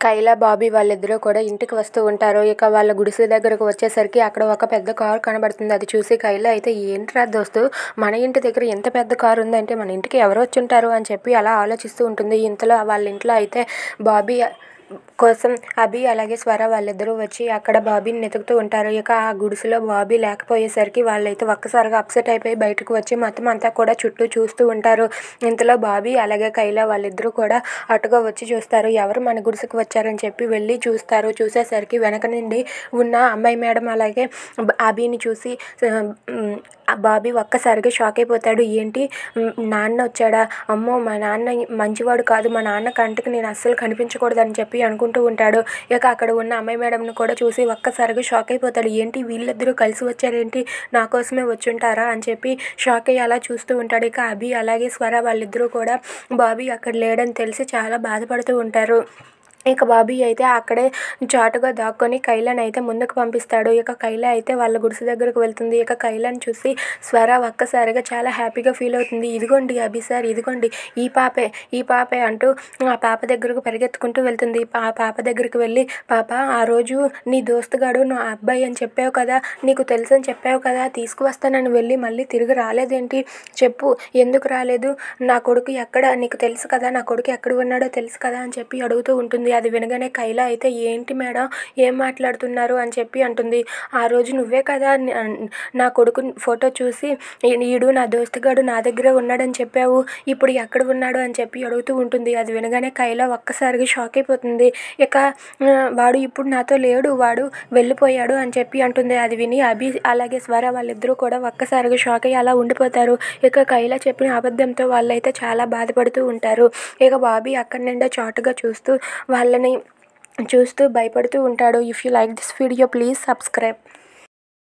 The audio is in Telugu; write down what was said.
కైలా, బాబీ వాళ్ళిద్దరూ కూడా ఇంటికి వస్తూ ఉంటారు. ఇక వాళ్ళ గుడిసె దగ్గరకు వచ్చేసరికి అక్కడ ఒక పెద్ద కారు కనబడుతుంది. అది చూసి కైలా అయితే, ఏంట్రా దోస్తు, మన ఇంటి దగ్గర ఎంత పెద్ద కారు ఉందంటే మన ఇంటికి ఎవరు వచ్చుంటారు అని చెప్పి అలా ఆలోచిస్తూ ఉంటుంది. ఇంతలో వాళ్ళ ఇంట్లో అయితే బాబీ కోసం అభి అలాగే స్వర వాళ్ళిద్దరూ వచ్చి అక్కడ బాబీని వెతుకుతూ ఉంటారు. ఇక ఆ గుడిసెలో బాబీ లేకపోయేసరికి వాళ్ళైతే ఒక్కసారిగా అప్సెట్ అయిపోయి బయటకు వచ్చి మొత్తం అంతా కూడా చుట్టూ చూస్తూ ఉంటారు. ఇంతలో బాబీ అలాగే కైలా వాళ్ళిద్దరూ కూడా అటుగా వచ్చి చూస్తారు. ఎవరు మన గుడిసెకు వచ్చారని చెప్పి వెళ్ళి చూస్తారు. చూసేసరికి వెనక నుండి ఉన్న అమ్మాయి మేడం అలాగే అభిని చూసి బాబీ ఒక్కసారిగా షాక్ అయిపోతాడు. ఏంటి, నాన్న వచ్చాడా, అమ్మో మా నాన్న మంచివాడు కాదు, మా నాన్న కంటికి నేను అస్సలు కనిపించకూడదని చెప్పి అనుకుంటూ ఉంటాడు. ఇక అక్కడ ఉన్న అమ్మాయి మేడంని కూడా చూసి ఒక్కసారిగా షాక్ అయిపోతాడు. ఏంటి వీళ్ళిద్దరూ కలిసి వచ్చారేంటి, నా కోసమే వచ్చుంటారా అని చెప్పి షాక్ అయ్యి అలా చూస్తూ ఉంటాడు. ఇక అభి అలాగే స్వర వాళ్ళిద్దరూ కూడా బాబీ అక్కడ లేడని తెలిసి చాలా బాధపడుతూ ఉంటారు. ఇక బాబీ అయితే అక్కడే చాటుగా దాక్కొని కైలాని అయితే ముందుకు పంపిస్తాడు. ఇక కైలా అయితే వాళ్ళ గుడిసె దగ్గరకు వెళ్తుంది. ఇక కైలాని చూసి స్వర ఒక్కసారిగా చాలా హ్యాపీగా ఫీల్ అవుతుంది. ఇదిగోండి అభి సార్, ఇదిగోండి ఈ పాపే అంటూ ఆ పాప దగ్గరకు పరిగెత్తుకుంటూ వెళ్తుంది. ఆ పాప దగ్గరికి వెళ్ళి, పాప, ఆ రోజు నీ దోస్తుగాడు నా అబ్బాయి అని చెప్పావు కదా, నీకు తెలుసు అని చెప్పావు కదా, తీసుకువస్తానని వెళ్ళి మళ్ళీ తిరిగి రాలేదేంటి, చెప్పు ఎందుకు రాలేదు, నా కొడుకు ఎక్కడ, నీకు తెలుసు కదా నా కొడుకు ఎక్కడ ఉన్నాడో తెలుసు కదా అని చెప్పి అడుగుతూ ఉంటుంది. అది వినగానే కైలా అయితే, ఏంటి మేడం, ఏం మాట్లాడుతున్నారు అని చెప్పి అంటుంది. ఆ రోజు నువ్వే కదా నా కొడుకు ఫోటో చూసి ఈడు నా దోస్తుగాడు నా దగ్గరే ఉన్నాడని చెప్పావు, ఇప్పుడు ఎక్కడ ఉన్నాడు అని చెప్పి అడుగుతూ ఉంటుంది. అది వినగానే కైలా ఒక్కసారిగా షాక్ అయిపోతుంది. ఇక వాడు ఇప్పుడు నాతో లేడు, వాడు వెళ్ళిపోయాడు అని చెప్పి అంటుంది. అది విని అభి అలాగే స్వర వాళ్ళిద్దరూ కూడా ఒక్కసారిగా షాక్ అయ్యి అలా ఉండిపోతారు. ఇక కైలా చెప్పిన అబద్ధంతో వాళ్ళైతే చాలా బాధపడుతూ ఉంటారు. ఇక బాబీ అక్కడి నుండే చాటుగా చూస్తూ వాళ్ళని చూస్తూ భయపడుతూ ఉంటాడు. If you like this video please subscribe.